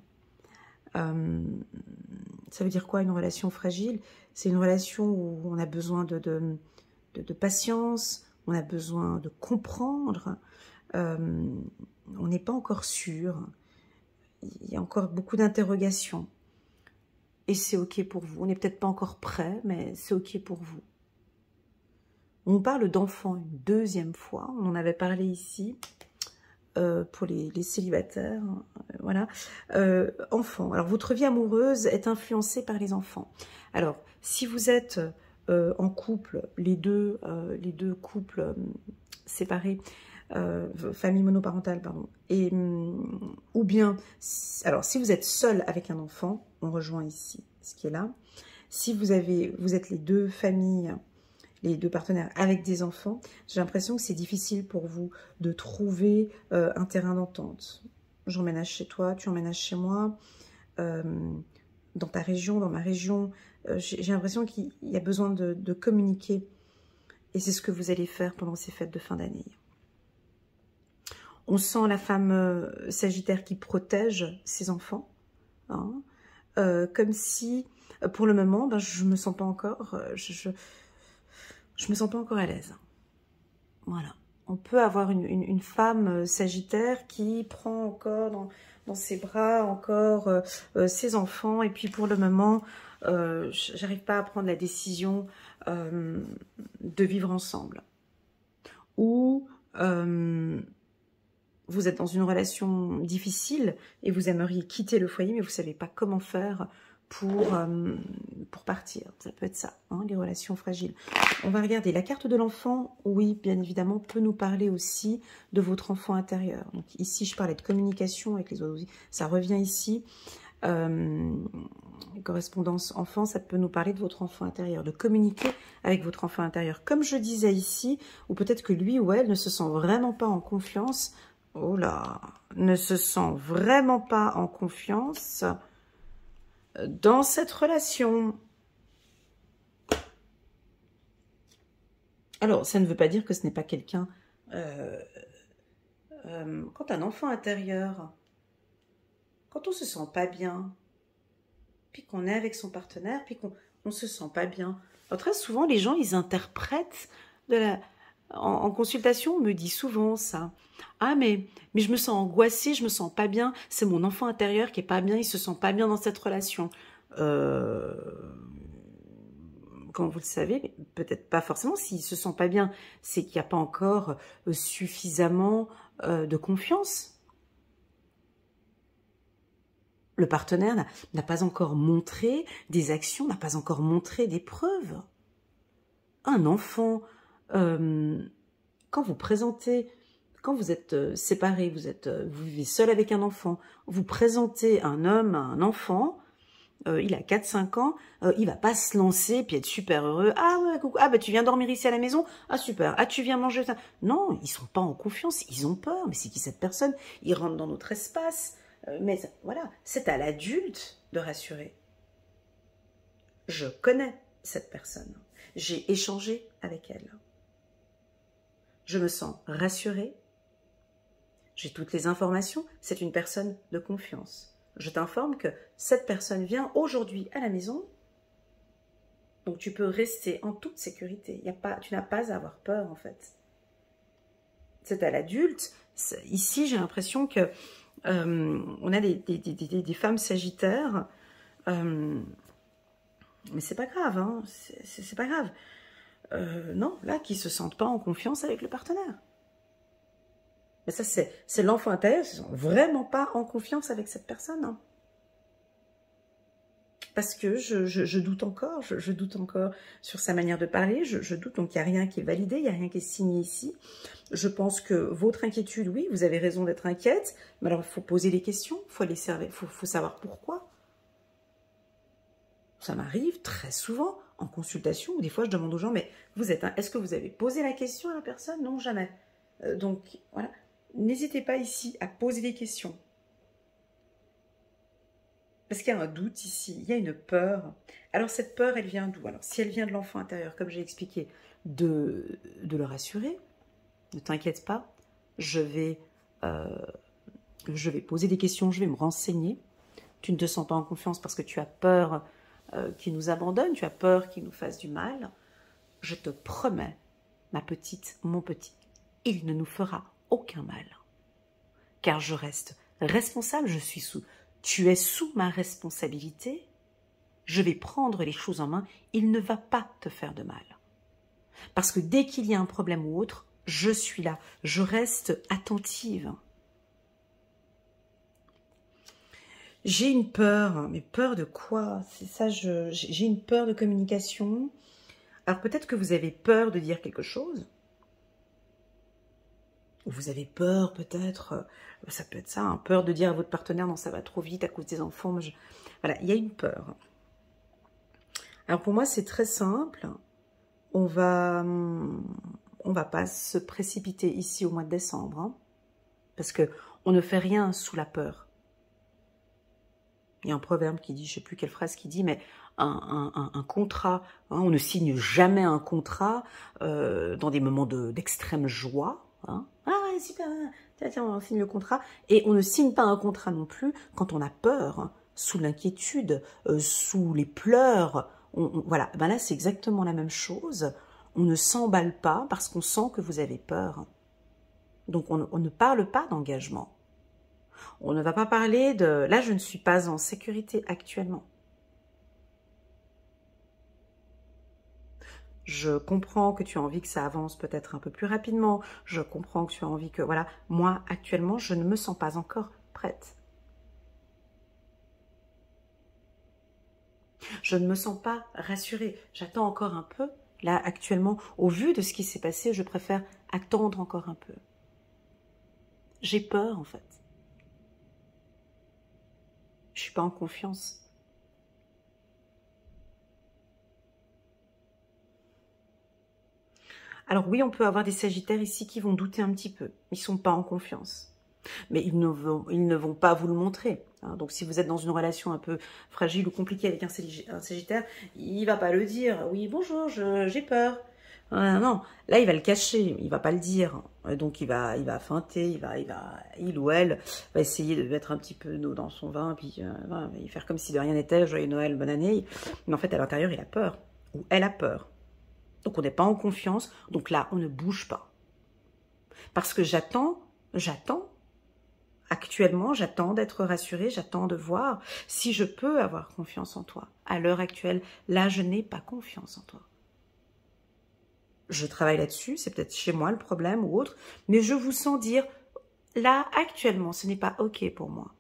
Ça veut dire quoi une relation fragile? C'est une relation où on a besoin de patience, on a besoin de comprendre, on n'est pas encore sûr, il y a encore beaucoup d'interrogations. Et c'est ok pour vous, on n'est peut-être pas encore prêt, mais c'est ok pour vous. On parle d'enfants une deuxième fois, on en avait parlé ici. Pour les célibataires, voilà. Enfants. Alors, votre vie amoureuse est influencée par les enfants. Alors, si vous êtes en couple, les deux couples séparés, famille monoparentale, pardon, et, ou bien, alors si vous êtes seul avec un enfant, on rejoint ici ce qui est là. Si vous êtes les deux familles, les deux partenaires avec des enfants, j'ai l'impression que c'est difficile pour vous de trouver un terrain d'entente. J'emménage chez toi, tu emménages chez moi, dans ta région, dans ma région. J'ai l'impression qu'il y a besoin de communiquer. Et c'est ce que vous allez faire pendant ces fêtes de fin d'année. On sent la femme Sagittaire qui protège ses enfants. Hein, comme si, pour le moment, ben, je me sens pas encore... je me sens pas encore à l'aise. Voilà. On peut avoir une femme Sagittaire qui prend encore dans ses bras encore ses enfants. Et puis pour le moment, j'arrive pas à prendre la décision de vivre ensemble. Ou vous êtes dans une relation difficile et vous aimeriez quitter le foyer, mais vous savez pas comment faire pour partir. Ça peut être ça, hein, les relations fragiles. On va regarder la carte de l'enfant. Oui, bien évidemment, peut nous parler aussi de votre enfant intérieur. Donc ici, je parlais de communication avec les oiseaux. Ça revient ici. Correspondance enfant, ça peut nous parler de votre enfant intérieur, de communiquer avec votre enfant intérieur. Comme je disais ici, ou peut-être que lui ou elle ne se sent vraiment pas en confiance. Oh là, ne se sent vraiment pas en confiance dans cette relation. Alors, ça ne veut pas dire que ce n'est pas quelqu'un... quand un enfant intérieur, quand on se sent pas bien, puis qu'on est avec son partenaire, puis qu'on ne se sent pas bien. Alors, très souvent, les gens, ils interprètent en consultation, on me dit souvent ça. Ah, mais je me sens angoissée, je me sens pas bien. C'est mon enfant intérieur qui est pas bien, il se sent pas bien dans cette relation. Comme vous le savez, peut-être pas forcément, s'il se sent pas bien, c'est qu'il n'y a pas encore suffisamment de confiance. Le partenaire n'a pas encore montré des actions, n'a pas encore montré des preuves. Un enfant, quand vous présentez, quand vous êtes séparés, vous vivez seul avec un enfant, vous présentez un homme à un enfant, il a 4-5 ans, il va pas se lancer puis être super heureux. Ah ouais, coucou, ah bah tu viens dormir ici à la maison, ah super, ah tu viens manger ça. Non, ils sont pas en confiance, ils ont peur. Mais c'est qui cette personne? Ils rentrent dans notre espace. Mais voilà, c'est à l'adulte de rassurer. Je connais cette personne. J'ai échangé avec elle. Je me sens rassurée. J'ai toutes les informations. C'est une personne de confiance. Je t'informe que cette personne vient aujourd'hui à la maison. Donc tu peux rester en toute sécurité. Tu n'as pas à avoir peur en fait. C'est à l'adulte. Ici, j'ai l'impression que on a des femmes sagittaires, mais c'est pas grave, hein, c'est pas grave. Non, là, qui se sentent pas en confiance avec le partenaire. Mais ça, c'est l'enfant intérieur, ils se sentent vraiment pas en confiance avec cette personne. Hein. Parce que je doute encore, je doute encore sur sa manière de parler, je doute, donc il n'y a rien qui est validé, il n'y a rien qui est signé ici. Je pense que votre inquiétude, oui, vous avez raison d'être inquiète, mais alors il faut poser les questions, faut savoir pourquoi. Ça m'arrive très souvent en consultation, où des fois je demande aux gens, mais est-ce que vous avez posé la question à la personne? Non, jamais. Donc voilà, n'hésitez pas ici à poser des questions. Parce qu'il y a un doute ici, il y a une peur. Alors cette peur, elle vient d'où? Alors si elle vient de l'enfant intérieur, comme j'ai expliqué, de le rassurer, ne t'inquiète pas, je vais poser des questions, je vais me renseigner. Tu ne te sens pas en confiance parce que tu as peur qu'il nous abandonne, tu as peur qu'il nous fasse du mal. Je te promets, ma petite, mon petit, il ne nous fera aucun mal. Car je reste responsable, tu es sous ma responsabilité, je vais prendre les choses en main, il ne va pas te faire de mal. Parce que dès qu'il y a un problème ou autre, je suis là, je reste attentive. J'ai une peur, mais peur de quoi? C'est ça, j'ai une peur de communication. Alors peut-être que vous avez peur de dire quelque chose. Ou vous avez peur peut-être, ça peut être ça, hein, peur de dire à votre partenaire non ça va trop vite à cause des enfants. Voilà, il y a une peur. Alors pour moi c'est très simple, on va pas se précipiter ici au mois de décembre, hein, parce que on ne fait rien sous la peur. Il y a un proverbe qui dit, je ne sais plus quelle phrase qui dit, mais un contrat, hein, on ne signe jamais un contrat dans des moments d'extrême joie. Hein. Ah ouais, super, tiens, on signe le contrat. Et on ne signe pas un contrat non plus quand on a peur, hein, sous l'inquiétude, sous les pleurs. Voilà, ben là c'est exactement la même chose. On ne s'emballe pas parce qu'on sent que vous avez peur. Donc on ne parle pas d'engagement. On ne va pas parler de... Là, je ne suis pas en sécurité actuellement. Je comprends que tu as envie que ça avance peut-être un peu plus rapidement. Je comprends que tu as envie que... Voilà, moi, actuellement, je ne me sens pas encore prête. Je ne me sens pas rassurée. J'attends encore un peu. Là, actuellement, au vu de ce qui s'est passé, je préfère attendre encore un peu. J'ai peur, en fait. Je ne suis pas en confiance. Alors oui, on peut avoir des sagittaires ici qui vont douter un petit peu. Ils ne sont pas en confiance. Mais ils ne vont pas vous le montrer. Hein. Donc si vous êtes dans une relation un peu fragile ou compliquée avec un sagittaire, il ne va pas le dire. Oui, bonjour, j'ai peur. Non, là il va le cacher, il ne va pas le dire. Donc il va feinter, il ou elle va essayer de mettre un petit peu d'eau dans son vin, puis il va faire comme si de rien n'était, joyeux Noël, bonne année. Mais en fait à l'intérieur il a peur, ou elle a peur. Donc on n'est pas en confiance, donc là on ne bouge pas. Parce que j'attends, actuellement j'attends d'être rassurée, j'attends de voir si je peux avoir confiance en toi. À l'heure actuelle, là je n'ai pas confiance en toi. Je travaille là-dessus, c'est peut-être chez moi le problème ou autre, mais je vous sens dire, là actuellement ce n'est pas ok pour moi.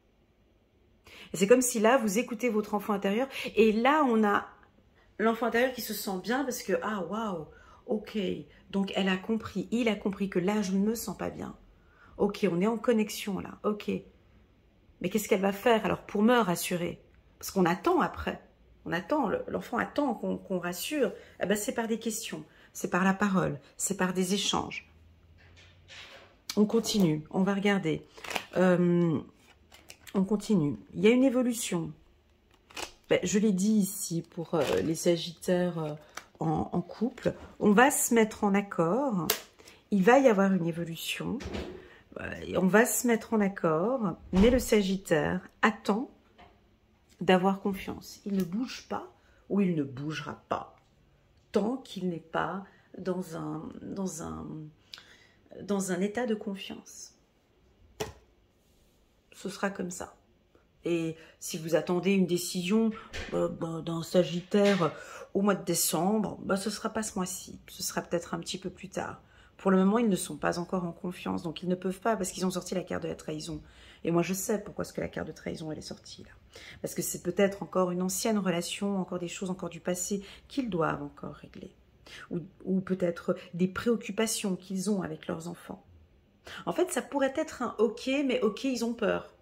Et c'est comme si là vous écoutez votre enfant intérieur et là on a l'enfant intérieur qui se sent bien parce que, ah waouh, ok, donc elle a compris, il a compris que là je ne me sens pas bien. Ok, on est en connexion là, ok. Mais qu'est-ce qu'elle va faire alors pour me rassurer? Parce qu'on attend après, on attend, l'enfant attend qu'on rassure. Eh ben, c'est par des questions, c'est par la parole, c'est par des échanges. On continue, on va regarder. On continue, il y a une évolution. Ben, je l'ai dit ici pour les sagittaires en couple, on va se mettre en accord, il va y avoir une évolution, on va se mettre en accord, mais le sagittaire attend d'avoir confiance. Il ne bouge pas ou il ne bougera pas tant qu'il n'est pas dans un état de confiance. Ce sera comme ça. Et si vous attendez une décision d'un sagittaire au mois de décembre, ce ne sera pas ce mois-ci, ce sera peut-être un petit peu plus tard. Pour le moment, ils ne sont pas encore en confiance, donc ils ne peuvent pas parce qu'ils ont sorti la carte de la trahison. Et moi, je sais pourquoi est-ce que la carte de trahison, elle est sortie là. Parce que c'est peut-être encore une ancienne relation, encore des choses, encore du passé qu'ils doivent encore régler. Ou peut-être des préoccupations qu'ils ont avec leurs enfants. En fait, ça pourrait être un ok, mais ok, ils ont peur.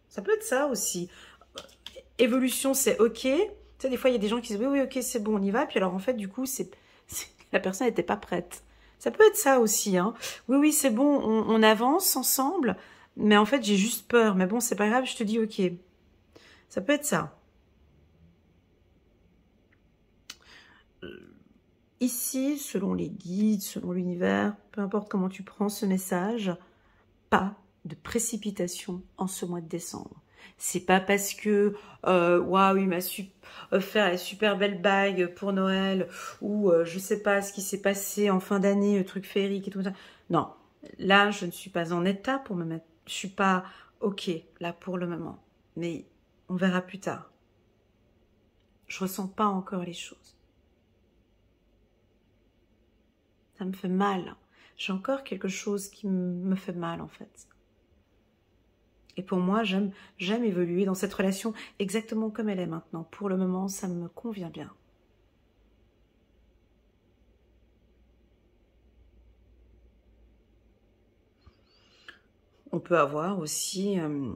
Ça peut être ça aussi. Évolution, c'est ok. Tu sais, des fois, il y a des gens qui disent oui, ok, c'est bon, on y va. Puis alors, en fait, du coup, la personne n'était pas prête. Ça peut être ça aussi. Hein. Oui, c'est bon, on avance ensemble. Mais en fait, j'ai juste peur. Mais bon, c'est pas grave, je te dis ok. Ça peut être ça. Ici, selon les guides, selon l'univers, peu importe comment tu prends ce message, pas de précipitation en ce mois de décembre. C'est pas parce que waouh, il m'a offert la super belle bague pour Noël ou je sais pas ce qui s'est passé en fin d'année, le truc féerique et tout ça. Non, là je ne suis pas en état pour me mettre. Je suis pas ok là pour le moment, mais on verra plus tard. Je ressens pas encore les choses. Ça me fait mal. J'ai encore quelque chose qui me fait mal en fait. Et pour moi, j'aime évoluer dans cette relation exactement comme elle est maintenant. Pour le moment, ça me convient bien. On peut avoir aussi un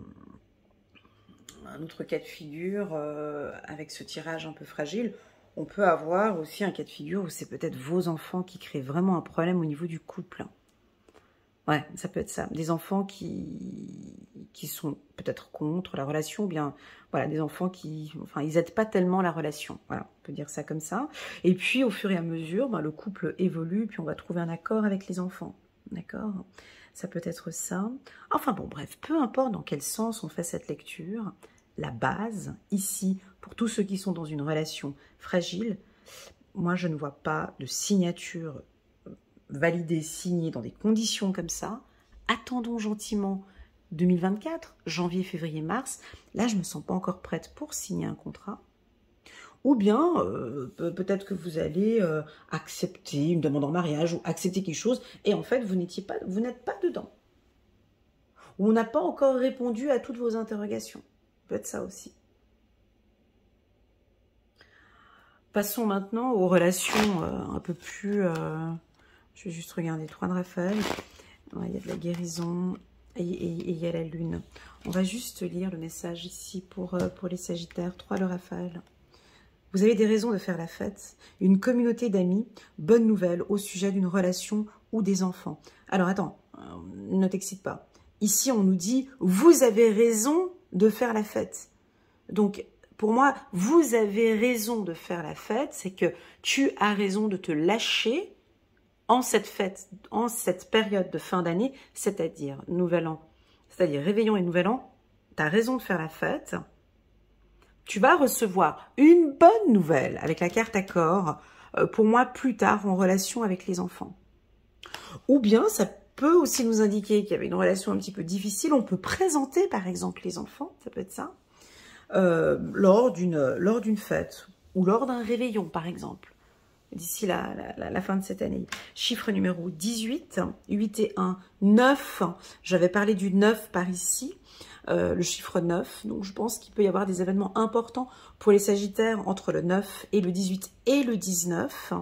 autre cas de figure avec ce tirage un peu fragile. On peut avoir aussi un cas de figure où c'est peut-être vos enfants qui créent vraiment un problème au niveau du couple. Ouais, ça peut être ça. Des enfants qui sont peut-être contre la relation, ou bien voilà, des enfants enfin, ils aident pas tellement la relation. Voilà, on peut dire ça comme ça. Et puis, au fur et à mesure, ben, le couple évolue, puis on va trouver un accord avec les enfants. D'accord? Ça peut être ça. Enfin bon, bref, peu importe dans quel sens on fait cette lecture, la base, ici, pour tous ceux qui sont dans une relation fragile, moi, je ne vois pas de signature validé, signé dans des conditions comme ça. Attendons gentiment 2024, janvier, février, mars. Là, je ne me sens pas encore prête pour signer un contrat. Ou bien, peut-être que vous allez accepter une demande en mariage ou accepter quelque chose et en fait, vous n'êtes pas dedans. Ou on n'a pas encore répondu à toutes vos interrogations. Peut-être ça aussi. Passons maintenant aux relations un peu plus... je vais juste regarder 3 de Raphaël. Ouais, il y a de la guérison et il y a la lune. On va juste lire le message ici pour les Sagittaires. 3 de Raphaël. Vous avez des raisons de faire la fête. Une communauté d'amis. Bonne nouvelle au sujet d'une relation ou des enfants. Alors attends, ne t'excite pas. Ici, on nous dit, vous avez raison de faire la fête. Donc, pour moi, vous avez raison de faire la fête. C'est que tu as raison de te lâcher en cette fête, en cette période de fin d'année, c'est-à-dire Nouvel An, c'est-à-dire Réveillon et Nouvel An, tu as raison de faire la fête. Tu vas recevoir une bonne nouvelle avec la carte accord, pour moi, plus tard, en relation avec les enfants. Ou bien, ça peut aussi nous indiquer qu'il y avait une relation un petit peu difficile. On peut présenter, par exemple, les enfants, ça peut être ça, lors d'une fête ou lors d'un réveillon, par exemple. D'ici la fin de cette année. Chiffre numéro 18, 8 et 1, 9. J'avais parlé du 9 par ici, le chiffre 9. Donc, je pense qu'il peut y avoir des événements importants pour les Sagittaires entre le 9 et le 18 et le 19.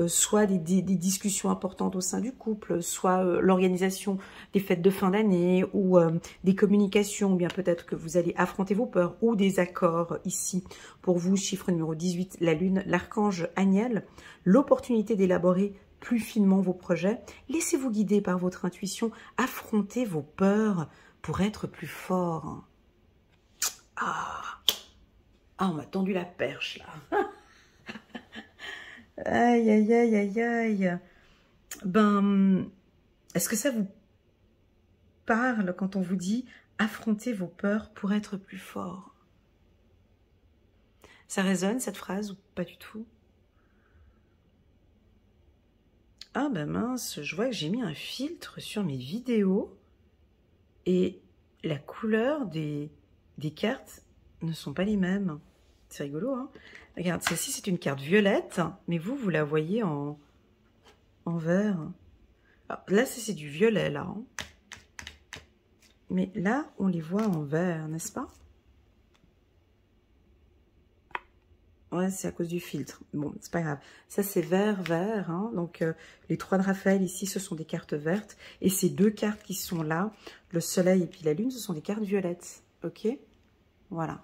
Soit des discussions importantes au sein du couple, soit l'organisation des fêtes de fin d'année ou des communications, ou bien peut-être que vous allez affronter vos peurs ou des accords ici. Pour vous, chiffre numéro 18, la lune, l'archange Aniel, l'opportunité d'élaborer plus finement vos projets. Laissez-vous guider par votre intuition, affrontez vos peurs pour être plus fort. Ah, on m'a tendu la perche là. Aïe, aïe, aïe, aïe, aïe. Ben, est-ce que ça vous parle quand on vous dit affrontez vos peurs pour être plus fort? Ça résonne cette phrase ou pas du tout? Ah ben mince, je vois que j'ai mis un filtre sur mes vidéos et la couleur des cartes ne sont pas les mêmes. C'est rigolo, hein? Regarde, celle-ci, c'est une carte violette, mais vous la voyez en vert. Alors, là, c'est du violet, là. Hein. Mais là, on les voit en vert, n'est-ce pas? Ouais, c'est à cause du filtre. Bon, c'est pas grave. Ça, c'est vert, vert. Hein. Donc, les 3 de Raphaël, ici, ce sont des cartes vertes. Et ces 2 cartes qui sont là, le soleil et puis la lune, ce sont des cartes violettes. OK? Voilà.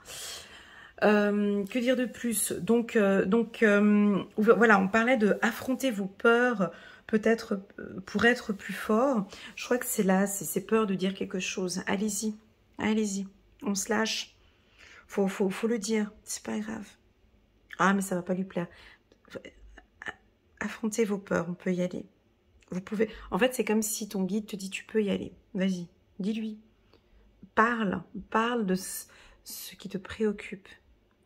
Que dire de plus? Donc, voilà, on parlait de affronter vos peurs, peut-être pour être plus fort. Je crois que c'est là, c'est peur de dire quelque chose. Allez-y, allez-y, on se lâche. Faut le dire, c'est pas grave. Ah, mais ça va pas lui plaire. Affrontez vos peurs, on peut y aller. Vous pouvez. En fait, c'est comme si ton guide te dit tu peux y aller. Vas-y, dis-lui. Parle de ce qui te préoccupe.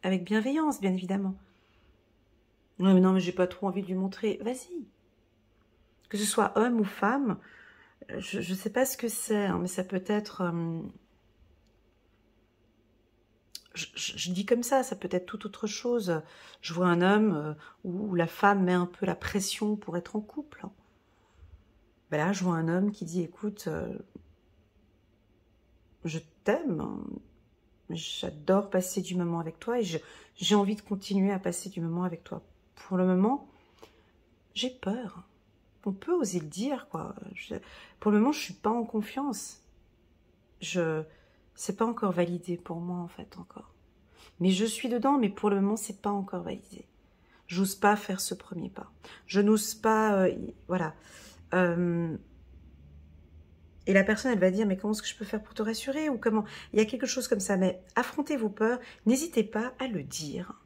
Avec bienveillance, bien évidemment. Non, mais j'ai pas trop envie de lui montrer. Vas-y. Que ce soit homme ou femme, je ne sais pas ce que c'est, hein, mais ça peut être... je dis comme ça peut être tout autre chose. Je vois un homme où la femme met un peu la pression pour être en couple. Ben là, je vois un homme qui dit, écoute, je t'aime, hein. J'adore passer du moment avec toi et j'ai envie de continuer à passer du moment avec toi. Pour le moment, j'ai peur. On peut oser le dire, quoi. Pour le moment, je suis pas en confiance. c'est pas encore validé pour moi, en fait, encore. Mais je suis dedans, mais pour le moment, c'est pas encore validé. J'ose pas faire ce premier pas. Je n'ose pas, voilà. Et la personne, elle va dire, mais comment est-ce que je peux faire pour te rassurer? Ou comment? Il y a quelque chose comme ça. Mais affrontez vos peurs. N'hésitez pas à le dire.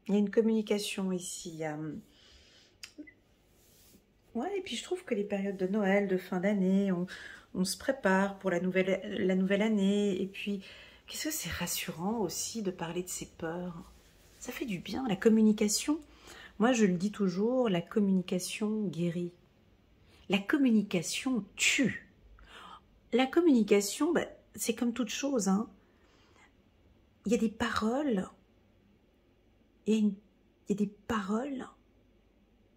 Il y a une communication ici. Ouais, et puis je trouve que les périodes de Noël, de fin d'année, on se prépare pour la nouvelle année. Et puis, qu'est-ce que c'est rassurant aussi de parler de ses peurs? Ça fait du bien, la communication. Moi, je le dis toujours, la communication guérit. La communication tue. La communication, bah, c'est comme toute chose. Hein. Il y a des paroles. Il y a des paroles.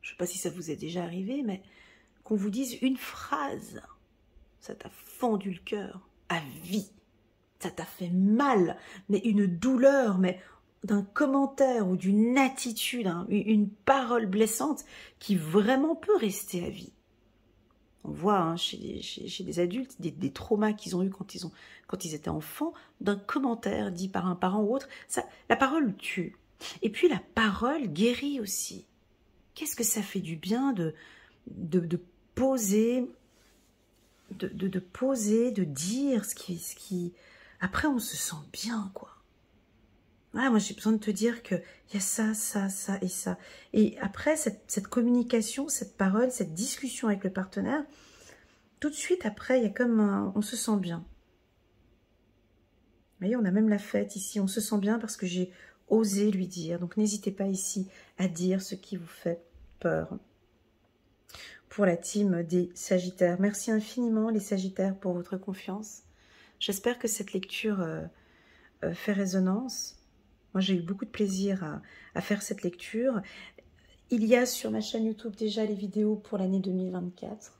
Je ne sais pas si ça vous est déjà arrivé, mais qu'on vous dise une phrase, ça t'a fendu le cœur à vie. Ça t'a fait mal, mais une douleur, mais d'un commentaire ou d'une attitude, hein, une parole blessante qui vraiment peut rester à vie. On voit hein, chez des adultes des traumas qu'ils ont eu quand ils étaient enfants, d'un commentaire dit par un parent ou autre. Ça, la parole tue. Et puis la parole guérit aussi. Qu'est-ce que ça fait du bien de poser, de dire ce qui... Après, on se sent bien, quoi. Voilà, moi, j'ai besoin de te dire qu'il y a ça, ça, ça et ça. Et après, cette communication, cette parole, cette discussion avec le partenaire, tout de suite, après, il y a comme on se sent bien. Vous voyez, on a même la fête ici. On se sent bien parce que j'ai osé lui dire. Donc, n'hésitez pas ici à dire ce qui vous fait peur. Pour la team des Sagittaires. Merci infiniment, les Sagittaires, pour votre confiance. J'espère que cette lecture fait résonance. Moi, j'ai eu beaucoup de plaisir à faire cette lecture. Il y a sur ma chaîne YouTube déjà les vidéos pour l'année 2024.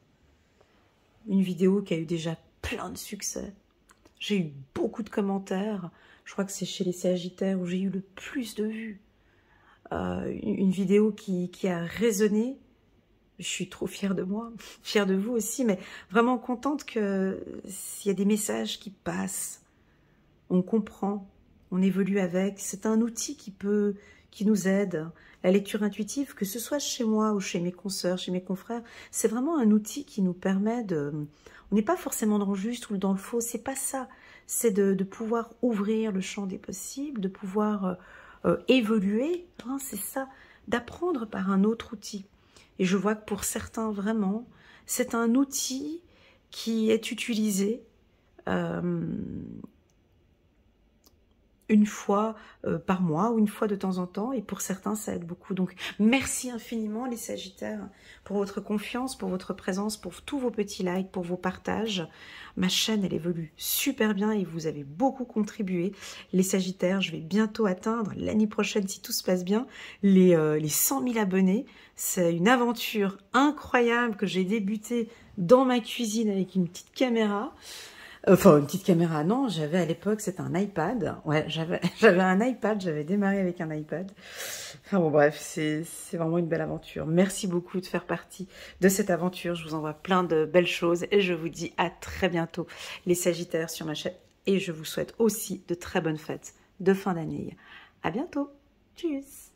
Une vidéo qui a eu déjà plein de succès. J'ai eu beaucoup de commentaires. Je crois que c'est chez les Sagittaires où j'ai eu le plus de vues. Une vidéo qui a résonné. Je suis trop fière de moi, fière de vous aussi, mais vraiment contente qu'il y a des messages qui passent. On comprend, on évolue avec. C'est un outil qui nous aide. La lecture intuitive, que ce soit chez moi ou chez mes consoeurs, chez mes confrères, c'est vraiment un outil qui nous permet de... On n'est pas forcément dans le juste ou dans le faux, c'est pas ça. C'est de pouvoir ouvrir le champ des possibles, de pouvoir évoluer, hein, c'est ça, d'apprendre par un autre outil. Et je vois que pour certains, vraiment, c'est un outil qui est utilisé une fois par mois ou une fois de temps en temps. Et pour certains, ça aide beaucoup. Donc, merci infiniment les Sagittaires pour votre confiance, pour votre présence, pour tous vos petits likes, pour vos partages. Ma chaîne, elle évolue super bien et vous avez beaucoup contribué. Les Sagittaires, je vais bientôt atteindre, l'année prochaine, si tout se passe bien, les 100 000 abonnés. C'est une aventure incroyable que j'ai débutée dans ma cuisine avec une petite caméra. Enfin, une petite caméra, non, j'avais à l'époque, c'était un iPad. Ouais, j'avais un iPad, j'avais démarré avec un iPad. Enfin bon, bref, c'est vraiment une belle aventure. Merci beaucoup de faire partie de cette aventure. Je vous envoie plein de belles choses et je vous dis à très bientôt, les Sagittaires, sur ma chaîne. Et je vous souhaite aussi de très bonnes fêtes de fin d'année. À bientôt. Tchuss.